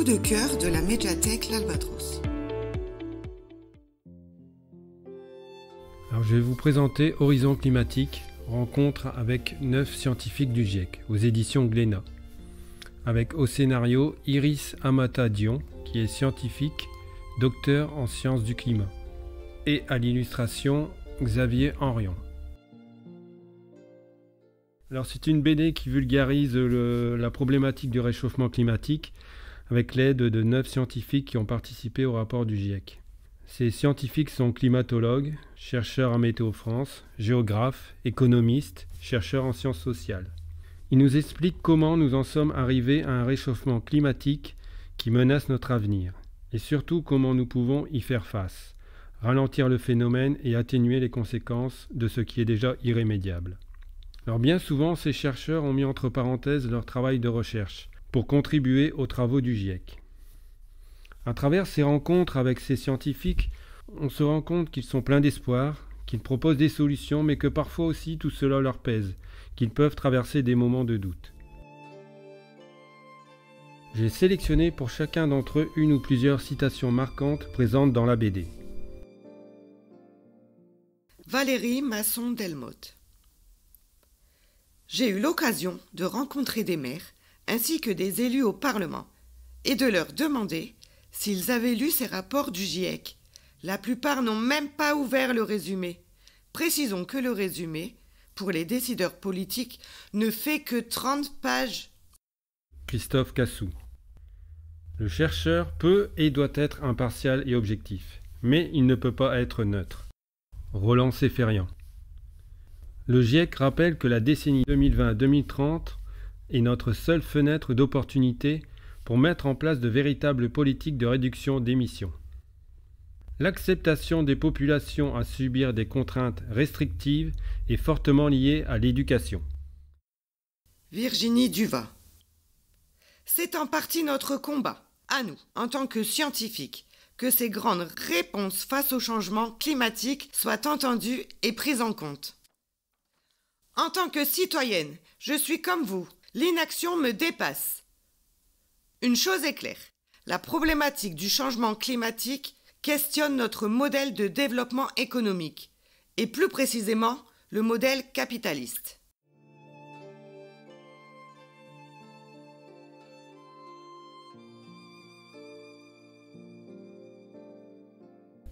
de cœur de la médiathèque L'Albatros. Alors, je vais vous présenter Horizon climatique, rencontre avec 9 scientifiques du GIEC, aux éditions Glénat. Avec au scénario Iris Amata-Dion, qui est scientifique, docteur en sciences du climat. Et à l'illustration, Xavier Henrion. Alors, c'est une BD qui vulgarise la problématique du réchauffement climatique avec l'aide de 9 scientifiques qui ont participé au rapport du GIEC. Ces scientifiques sont climatologues, chercheurs à Météo France, géographes, économistes, chercheurs en sciences sociales. Ils nous expliquent comment nous en sommes arrivés à un réchauffement climatique qui menace notre avenir, et surtout comment nous pouvons y faire face, ralentir le phénomène et atténuer les conséquences de ce qui est déjà irrémédiable. Alors bien souvent, ces chercheurs ont mis entre parenthèses leur travail de recherche pour contribuer aux travaux du GIEC. À travers ces rencontres avec ces scientifiques, on se rend compte qu'ils sont pleins d'espoir, qu'ils proposent des solutions, mais que parfois aussi tout cela leur pèse, qu'ils peuvent traverser des moments de doute. J'ai sélectionné pour chacun d'entre eux une ou plusieurs citations marquantes présentes dans la BD. Valérie Masson-Delmotte. J'ai eu l'occasion de rencontrer des maires ainsi que des élus au Parlement et de leur demander s'ils avaient lu ces rapports du GIEC. La plupart n'ont même pas ouvert le résumé. Précisons que le résumé, pour les décideurs politiques, ne fait que 30 pages. Christophe Cassou. Le chercheur peut et doit être impartial et objectif, mais il ne peut pas être neutre. Roland Seferian. Le GIEC rappelle que la décennie 2020-2030 est notre seule fenêtre d'opportunité pour mettre en place de véritables politiques de réduction d'émissions. L'acceptation des populations à subir des contraintes restrictives est fortement liée à l'éducation. Virginie Duvat. C'est en partie notre combat, à nous, en tant que scientifiques, que ces grandes réponses face au changement climatique soient entendues et prises en compte. En tant que citoyenne, je suis comme vous. L'inaction me dépasse. Une chose est claire, la problématique du changement climatique questionne notre modèle de développement économique, et plus précisément le modèle capitaliste.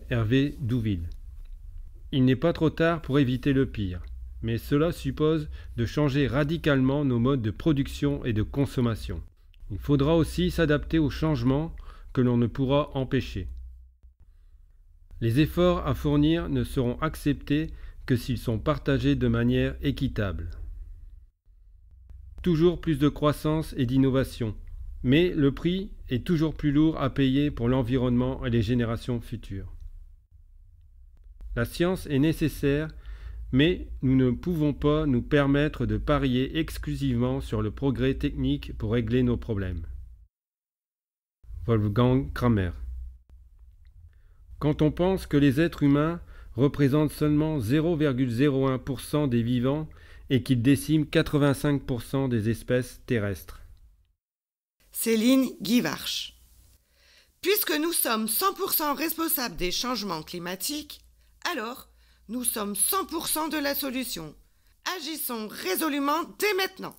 Hervé Douville. Il n'est pas trop tard pour éviter le pire, mais cela suppose de changer radicalement nos modes de production et de consommation. Il faudra aussi s'adapter aux changements que l'on ne pourra empêcher. Les efforts à fournir ne seront acceptés que s'ils sont partagés de manière équitable. Toujours plus de croissance et d'innovation, mais le prix est toujours plus lourd à payer pour l'environnement et les générations futures. La science est nécessaire, mais nous ne pouvons pas nous permettre de parier exclusivement sur le progrès technique pour régler nos problèmes. Wolfgang Kramer. Quand on pense que les êtres humains représentent seulement 0,01% des vivants et qu'ils déciment 85% des espèces terrestres. Céline Guivarch. Puisque nous sommes 100% responsables des changements climatiques, alors nous sommes 100% de la solution. Agissons résolument dès maintenant.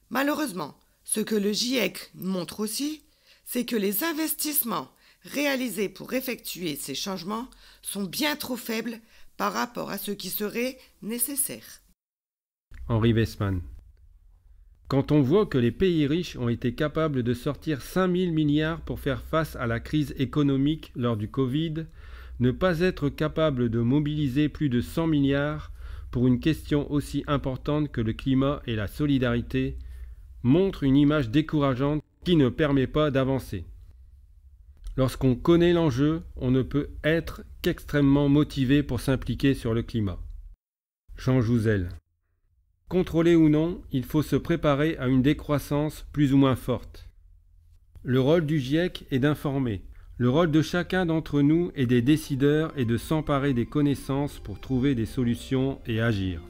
Malheureusement, ce que le GIEC montre aussi, c'est que les investissements réalisés pour effectuer ces changements sont bien trop faibles par rapport à ce qui serait nécessaire. Henri Westman. Quand on voit que les pays riches ont été capables de sortir 5 000 milliards pour faire face à la crise économique lors du Covid, ne pas être capable de mobiliser plus de 100 milliards pour une question aussi importante que le climat et la solidarité montre une image décourageante qui ne permet pas d'avancer. Lorsqu'on connaît l'enjeu, on ne peut être qu'extrêmement motivé pour s'impliquer sur le climat. Jean Jouzel. Contrôlé ou non, il faut se préparer à une décroissance plus ou moins forte. Le rôle du GIEC est d'informer. Le rôle de chacun d'entre nous et des décideurs est de s'emparer des connaissances pour trouver des solutions et agir.